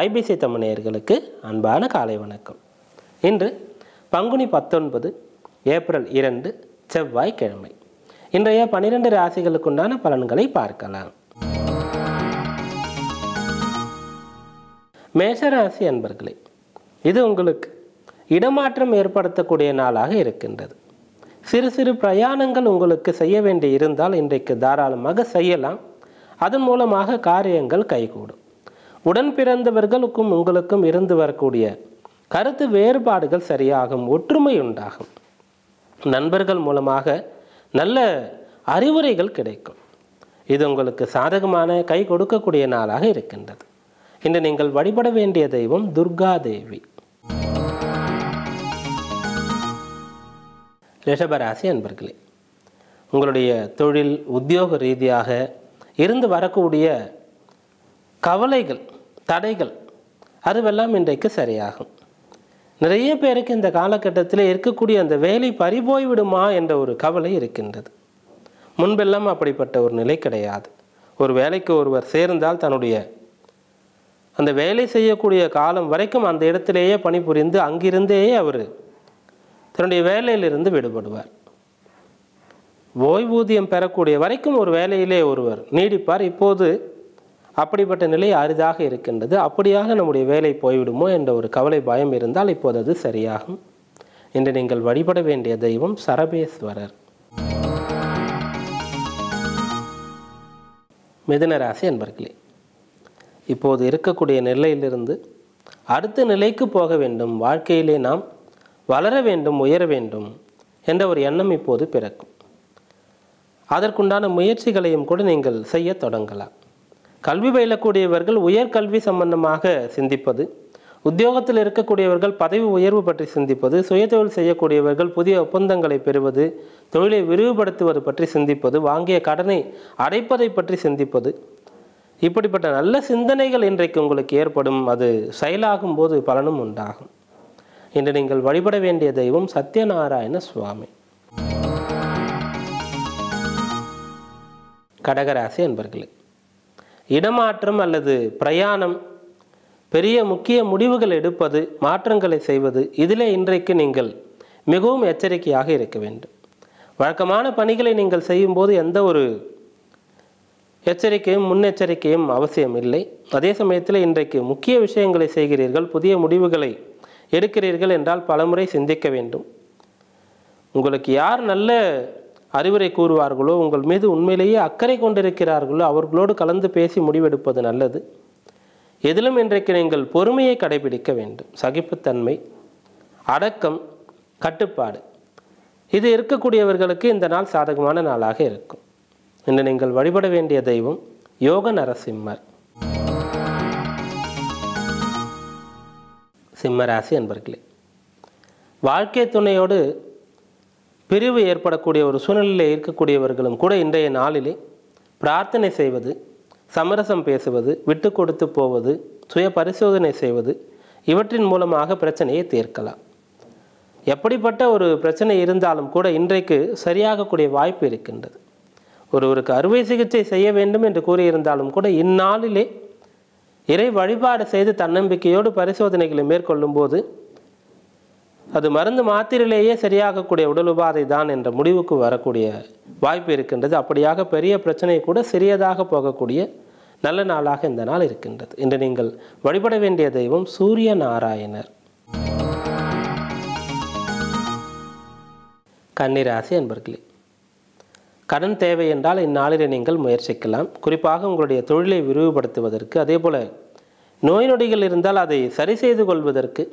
IBC Tamil நேயர்களுக்கு அன்பான காலை வணக்கம். இன்று பங்குனி 19 ஏப்ரல் 2 செவ்வாய்க்கிழமை. இன்றைய 12 ராசிகளுக்குண்டான பலன்களை பார்க்கலாம். மேஷராசி அன்பர்களே, இது உங்களுக்கு இடமாற்றம் ஏற்படுத்தக்கூடிய நாளாக இருக்கின்றது. சிறு சிறு பிரயாணங்கள் உங்களுக்கு செய்ய வேண்டி இருந்தால் இன்றைக்கு தாராளமாக செய்யலாம். அதன் மூலமாக காரியங்கள் கைகூடும். உடன் பிறந்தவர்களுக்கும் உங்களுக்கும் இருந்து வரக்கூடிய கருத்து வேறுபாடுகள் சரியாகும், ஒற்றுமை உண்டாகும். நண்பர்கள் மூலமாக நல்ல அறிவுரைகள் கிடைக்கும். இது உங்களுக்கு சாதகமான கை கொடுக்கக்கூடிய நாளாக இருக்கின்றது. இன்று நீங்கள் வழிபட வேண்டிய தெய்வம் துர்கா தேவி. ரிஷபராசி அன்பர்களே, உங்களுடைய தொழில் உத்தியோக ரீதியாக இருந்து வரக்கூடிய கவலைகள், தடைகள் அதுவெல்லாம் இன்றைக்கு சரியாகும். நிறைய பேருக்கு இந்த காலகட்டத்தில் இருக்கக்கூடிய அந்த வேலை பறிபோய் விடுமா என்ற ஒரு கவலை இருக்கின்றது. முன்பெல்லாம் அப்படிப்பட்ட ஒரு நிலை கிடையாது. ஒரு வேலைக்கு ஒருவர் சேர்ந்தால் தன்னுடைய அந்த வேலை செய்யக்கூடிய காலம் வரைக்கும் அந்த இடத்திலேயே பணிபுரிந்து அங்கிருந்தே அவர் தன்னுடைய வேலையிலிருந்து விடுபடுவார். ஓய்வூதியம் பெறக்கூடிய வரைக்கும் ஒரு வேலையிலே ஒருவர் நீடிப்பார். இப்போது அப்படிப்பட்ட நிலை அரிதாக இருக்கின்றது. அப்படியாக நம்முடைய வேலை போய்விடுமோ என்ற ஒரு கவலை, பயம் இருந்தால் இப்போது அது சரியாகும். இன்று நீங்கள் வழிபட வேண்டிய தெய்வம் சரபேஸ்வரர். மிதுன ராசி அன்பர்களே, இப்போது இருக்கக்கூடிய நிலையிலிருந்து அடுத்த நிலைக்கு போக வேண்டும், வாழ்க்கையிலே நாம் வளர வேண்டும், உயர வேண்டும் என்ற ஒரு எண்ணம் இப்போது பிறக்கும். அதற்குண்டான முயற்சிகளையும் கூட நீங்கள் செய்ய தொடங்கலாம். கல்வி பயிலக்கூடியவர்கள் உயர்கல்வி சம்பந்தமாக சிந்திப்பது, உத்தியோகத்தில் இருக்கக்கூடியவர்கள் பதவி உயர்வு பற்றி சிந்திப்பது, சுயதொழில் செய்யக்கூடியவர்கள் புதிய ஒப்பந்தங்களை பெறுவது, தொழிலை விரிவுபடுத்துவது பற்றி சிந்திப்பது, வாங்கிய கடனை அடைப்பதை பற்றி சிந்திப்பது, இப்படிப்பட்ட நல்ல சிந்தனைகள் இன்றைக்கு உங்களுக்கு ஏற்படும். அது செயலாகும் போது பலனும் உண்டாகும். இன்று நீங்கள் வழிபட வேண்டிய தெய்வம் சத்யநாராயண சுவாமி. கடகராசி அன்பர்களே, இடமாற்றம் அல்லது பிரயாணம், பெரிய முக்கிய முடிவுகள் எடுப்பது, மாற்றங்களை செய்வது, இதிலே இன்றைக்கு நீங்கள் மிகவும் எச்சரிக்கையாக இருக்க வேண்டும். வழக்கமான பணிகளை நீங்கள் செய்யும்போது எந்த ஒரு எச்சரிக்கையும் முன்னெச்சரிக்கையும் அவசியம் இல்லை. அதே சமயத்தில் இன்றைக்கு முக்கிய விஷயங்களை செய்கிறீர்கள், புதிய முடிவுகளை எடுக்கிறீர்கள் என்றால் பலமுறை சிந்திக்க வேண்டும். உங்களுக்கு யார் நல்ல அறிவுரை கூறுவார்களோ, உங்கள் மீது உண்மையிலேயே அக்கறை கொண்டிருக்கிறார்களோ அவர்களோடு கலந்து பேசி முடிவெடுப்பது நல்லது. எதிலும் இன்றைக்கு நீங்கள் பொறுமையை கடைபிடிக்க வேண்டும். சகிப்புத்தன்மை, அடக்கம், கட்டுப்பாடு, இது இருக்கக்கூடியவர்களுக்கு இந்த நாள் சாதகமான நாளாக இருக்கும். இன்று நீங்கள் வழிபட வேண்டிய தெய்வம் யோக நரசிம்மர். சிம்மராசி அன்பர்களே, வாழ்க்கை துணையோடு பிரிவு ஏற்படக்கூடிய ஒரு சூழ்நிலையில் இருக்கக்கூடியவர்களும் கூட இன்றைய நாளிலே பிரார்த்தனை செய்வது, சமரசம் பேசுவது, விட்டு கொடுத்து போவது, சுய பரிசோதனை செய்வது, இவற்றின் மூலமாக பிரச்சனையை தீர்க்கலாம். எப்படிப்பட்ட ஒரு பிரச்சனை இருந்தாலும் கூட இன்றைக்கு சரியாகக்கூடிய வாய்ப்பு இருக்கின்றது. ஒருவருக்கு அறுவை சிகிச்சை செய்ய வேண்டும் என்று கூறியிருந்தாலும் கூட இந்நாளிலே இறை வழிபாடு செய்து தன்னம்பிக்கையோடு பரிசோதனைகளை மேற்கொள்ளும் போது அது மருந்து மாத்திரையிலேயே சரியாகக்கூடிய உடல் உபாதை தான் என்ற முடிவுக்கு வரக்கூடிய வாய்ப்பு இருக்கின்றது. அப்படியாக பெரிய பிரச்சனை கூட சிறியதாக போகக்கூடிய நல்ல நாளாக இந்த நாள் இருக்கின்றது. இன்று நீங்கள் வழிபட வேண்டிய தெய்வம் சூரிய நாராயணர். கன்னிராசி அன்பர்களே, கடன் தேவை என்றால் இந்நாளிலே நீங்கள் முயற்சிக்கலாம். குறிப்பாக உங்களுடைய தொழிலை விரிவுபடுத்துவதற்கு, அதே போல் நோய் நொடிகள் இருந்தால் அதை சரி செய்து கொள்வதற்கு,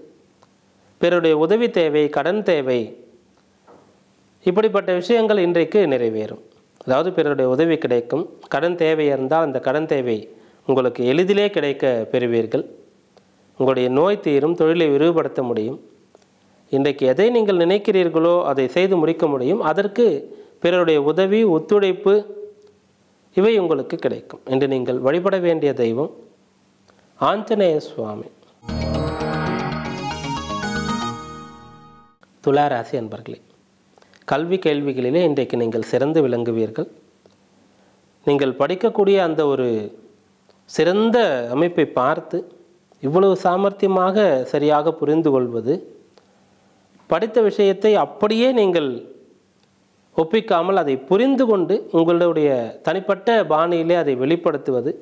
பிறருடைய உதவி தேவை, கடன் தேவை, இப்படிப்பட்ட விஷயங்கள் இன்றைக்கு நிறைவேறும். அதாவது பிறருடைய உதவி கிடைக்கும். கடன் தேவை இருந்தால் அந்த கடன் தேவை உங்களுக்கு எளிதிலே கிடைக்க பெறுவீர்கள். உங்களுடைய நோய் தீரும், தொழிலை விரிவுபடுத்த முடியும். இன்றைக்கு எதை நீங்கள் நினைக்கிறீர்களோ அதை செய்து முடிக்க முடியும். அதற்கு பிறருடைய உதவி, ஒத்துழைப்பு இவை உங்களுக்கு கிடைக்கும். இன்று நீங்கள் வழிபட வேண்டிய தெய்வம் ஆஞ்சநேய சுவாமி. துளாராசி அன்பர்களே, கல்வி கேள்விகளிலே இன்றைக்கு நீங்கள் சிறந்து விளங்குவீர்கள். நீங்கள் படிக்கக்கூடிய அந்த ஒரு சிறந்த அமைப்பை பார்த்து இவ்வளவு சாமர்த்தியமாக சரியாக புரிந்து கொள்வது, படித்த விஷயத்தை அப்படியே நீங்கள் ஒப்பிக்காமல் அதை புரிந்து கொண்டு உங்களுடைய தனிப்பட்ட பாணியிலே அதை வெளிப்படுத்துவது,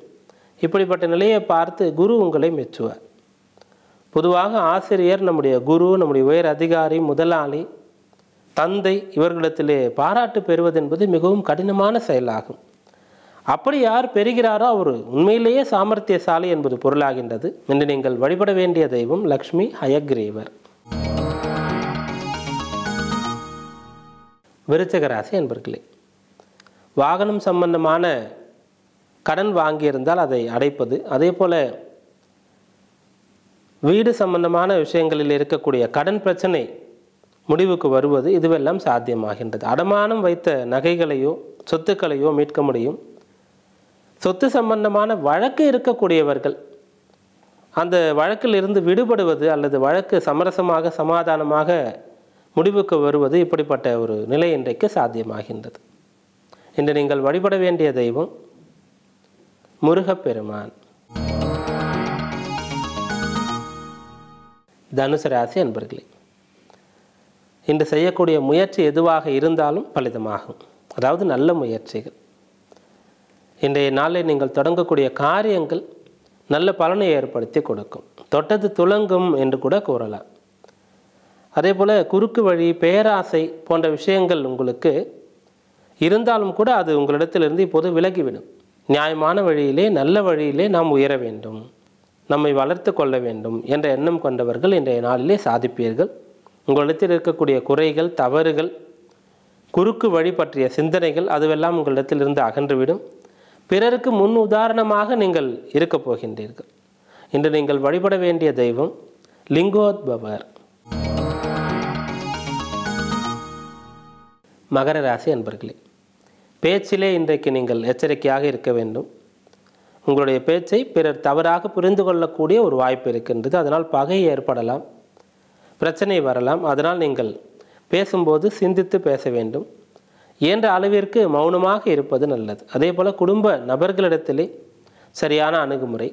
இப்படிப்பட்ட நிலையை பார்த்து குரு உங்களை மெச்சுவார். பொதுவாக ஆசிரியர், நம்முடைய குரு, நம்முடைய உயர் அதிகாரி, முதலாளி, தந்தை, இவர்களிடத்திலே பாராட்டு பெறுவது என்பது மிகவும் கடினமான செயலாகும். அப்படி யார் பெறுகிறாரோ அவர் உண்மையிலேயே சாமர்த்தியசாலி என்பது பொருளாகின்றது. இன்று நீங்கள் வழிபட வேண்டிய தெய்வம் லக்ஷ்மி ஹயக்ரீவர். விருச்சிக ராசி அன்பர்களே, வாகனம் சம்பந்தமான கடன் வாங்கியிருந்தால் அதை அடைப்பது, அதே போல் வீடு சம்பந்தமான விஷயங்களில் இருக்கக்கூடிய கடன் பிரச்சனை முடிவுக்கு வருவது, இதுவெல்லாம் சாத்தியமாகின்றது. அடமானம் வைத்த நகைகளையோ சொத்துக்களையோ மீட்க முடியும். சொத்து சம்பந்தமான வழக்கு இருக்கக்கூடியவர்கள் அந்த வழக்கில் இருந்து விடுபடுவது அல்லது வழக்கு சமரசமாக சமாதானமாக முடிவுக்கு வருவது, இப்படிப்பட்ட ஒரு நிலை இன்றைக்கு சாத்தியமாகின்றது. இன்று நீங்கள் வழிபட வேண்டிய தெய்வம் முருகப்பெருமான். தனுசு ராசி அன்பர்களே, இன்று செய்யக்கூடிய முயற்சி எதுவாக இருந்தாலும் பலிதமாகும். அதாவது நல்ல முயற்சிகள். இன்றைய நாளில் நீங்கள் தொடங்கக்கூடிய காரியங்கள் நல்ல பலனை ஏற்படுத்தி கொடுக்கும். தொட்டது துலங்கும் என்று கூட கூறலாம். அதே போல் குறுக்கு வழி, பேராசை போன்ற விஷயங்கள் உங்களுக்கு இருந்தாலும் கூட அது உங்களிடத்திலிருந்து இப்போது விலகிவிடும். நியாயமான வழியிலே, நல்ல வழியிலே நாம் உயர வேண்டும், நம்மை வளர்த்து கொள்ள வேண்டும் என்ற எண்ணம் கொண்டவர்கள் இன்றைய நாளிலே சாதிப்பீர்கள். உங்களிடத்தில் இருக்கக்கூடிய குறைகள், தவறுகள், குறுக்கு வழி பற்றிய சிந்தனைகள் அதுவெல்லாம் உங்களிடத்திலிருந்து அகன்றுவிடும். பிறருக்கு முன் உதாரணமாக நீங்கள் இருக்கப் போகின்றீர்கள். இன்று நீங்கள் வழிபட வேண்டிய தெய்வம் லிங்கோத்பவர். மகர ராசி அன்பர்களே, பேச்சிலே இன்றைக்கு நீங்கள் எச்சரிக்கையாக இருக்க வேண்டும். உங்களுடைய பேச்சை பிறர் தவறாக புரிந்து கொள்ளக்கூடிய ஒரு வாய்ப்பு இருக்கின்றது. அதனால் பகை ஏற்படலாம், பிரச்சனை வரலாம். அதனால் நீங்கள் பேசும்போது சிந்தித்து பேச வேண்டும். இயன்ற அளவிற்கு மௌனமாக இருப்பது நல்லது. அதே போல் குடும்ப நபர்களிடத்திலே சரியான அணுகுமுறை,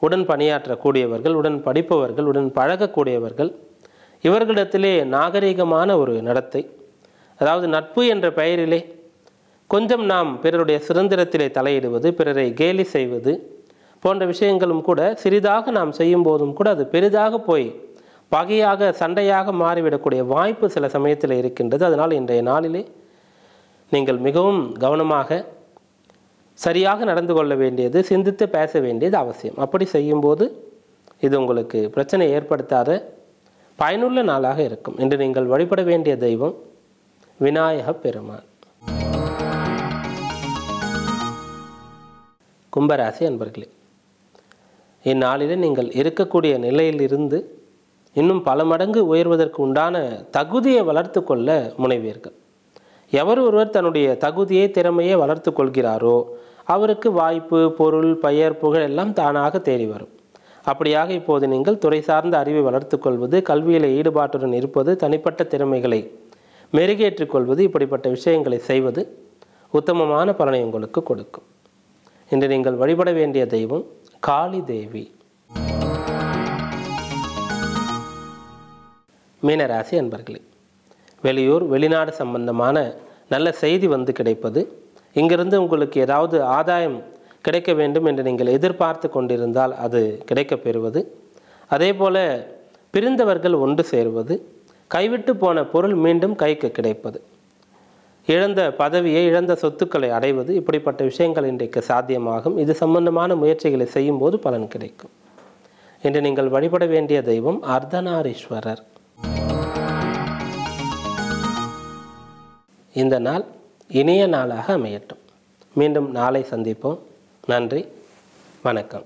உடன் பணியாற்றக்கூடியவர்கள், உடன் படிப்பவர்கள், உடன் பழகக்கூடியவர்கள், இவர்களிடத்திலே நாகரிகமான ஒரு நடத்தை, அதாவது நட்பு என்ற பெயரிலே கொஞ்சம் நாம் பிறருடைய சுதந்திரத்திலே தலையிடுவது, பிறரை கேலி செய்வது போன்ற விஷயங்களும் கூட சிறிதாக நாம் செய்யும் போதும் கூட அது பெரிதாக போய் பகையாக, சண்டையாக மாறிவிடக்கூடிய வாய்ப்பு சில சமயத்தில் இருக்கின்றது. அதனால் இன்றைய நாளிலே நீங்கள் மிகவும் கவனமாக சரியாக நடந்து கொள்ள வேண்டியது, சிந்தித்து பேச வேண்டியது அவசியம். அப்படி செய்யும்போது இது உங்களுக்கு பிரச்சனை ஏற்படுத்தாத பயனுள்ள நாளாக இருக்கும். இன்று நீங்கள் வழிபட வேண்டிய தெய்வம் விநாயக பெருமான். கும்பராசி அன்பர்களே, இந்நாளிலே நீங்கள் இருக்கக்கூடிய நிலையிலிருந்து இன்னும் பல மடங்கு உயர்வதற்கு உண்டான தகுதியை வளர்த்து கொள்ள முனைவீர்கள். எவர் ஒருவர் தன்னுடைய தகுதியை, திறமையை வளர்த்து கொள்கிறாரோ அவருக்கு வாய்ப்பு, பொருள், பெயர், புகழ் எல்லாம் தானாக தேடி வரும். அப்படியாக இப்போது நீங்கள் துறை சார்ந்த அறிவை வளர்த்து கொள்வது, கல்வியில் ஈடுபாட்டுடன் இருப்பது, தனிப்பட்ட திறமைகளை மெருகேற்றிக் கொள்வது, இப்படிப்பட்ட விஷயங்களை செய்வது உத்தமமான பலனை உங்களுக்கு கொடுக்கும். இன்று நீங்கள் வழிபட வேண்டிய தெய்வம் காளி தேவி. மீனராசி அன்பர்களே, வெளியூர், வெளிநாடு சம்பந்தமான நல்ல செய்தி வந்து கிடைப்பது, இங்கிருந்து உங்களுக்கு ஏதாவது ஆதாயம் கிடைக்க வேண்டும் என்று நீங்கள் எதிர்பார்த்து கொண்டிருந்தால் அது கிடைக்கப் பெறுவது, அதே போல் பிரிந்தவர்கள் ஒன்று சேருவது, கைவிட்டு போன பொருள் மீண்டும் கைக்கு கிடைப்பது, இழந்த பதவியை, இழந்த சொத்துக்களை அடைவது, இப்படிப்பட்ட விஷயங்கள் இன்றைக்கு சாத்தியமாகும். இது சம்பந்தமான முயற்சிகளை செய்யும்போது பலன் கிடைக்கும். இன்று நீங்கள் வழிபட வேண்டிய தெய்வம் அர்த்தநாரீஸ்வரர். இந்த நாள் இனிய நாளாக அமையட்டும். மீண்டும் நாளை சந்திப்போம். நன்றி, வணக்கம்.